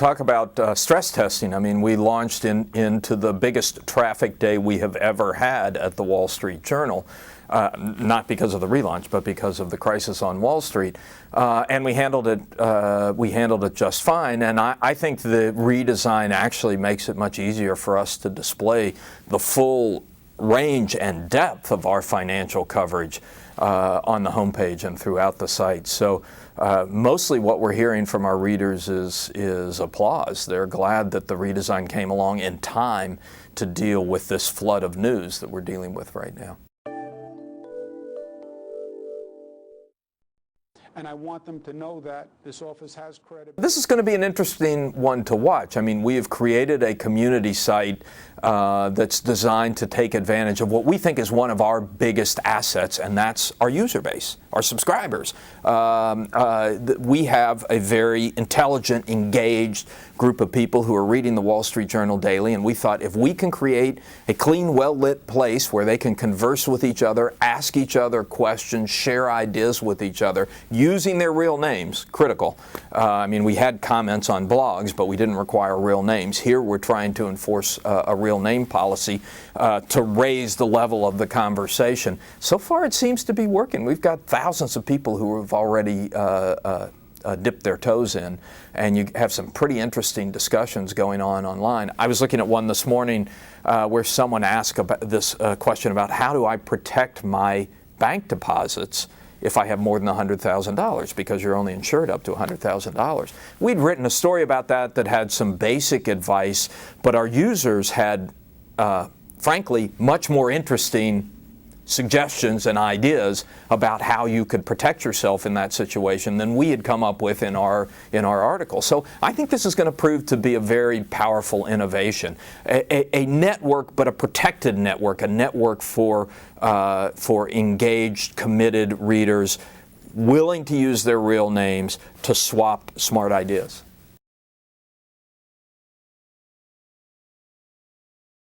talk about stress testing. I mean, we launched into the biggest traffic day we have ever had at the Wall Street Journal. Not because of the relaunch, but because of the crisis on Wall Street, and we handled it just fine. And I think the redesign actually makes it much easier for us to display the full range and depth of our financial coverage on the homepage and throughout the site. So mostly what we're hearing from our readers is applause. They're glad that the redesign came along in time to deal with this flood of news that we're dealing with right now. And I want them to know that this office has credibility. This is going to be an interesting one to watch. I mean, we have created a community site that's designed to take advantage of what we think is one of our biggest assets, and that's our user base, our subscribers. We have a very intelligent, engaged group of people who are reading the Wall Street Journal daily, and we thought if we can create a clean, well-lit place where they can converse with each other, ask each other questions, share ideas with each other, using their real names, critical. I mean, we had comments on blogs, but we didn't require real names. Here we're trying to enforce a real name policy to raise the level of the conversation. So far it seems to be working. We've got thousands of people who have already dipped their toes in, and you have some pretty interesting discussions going on online. I was looking at one this morning where someone asked about this question about how do I protect my bank deposits if I have more than $100,000, because you're only insured up to $100,000. We'd written a story about that had some basic advice, but our users had, frankly, much more interesting suggestions and ideas about how you could protect yourself in that situation than we had come up with in our article. So I think this is going to prove to be a very powerful innovation, a network, but a protected network, a network for engaged, committed readers willing to use their real names to swap smart ideas.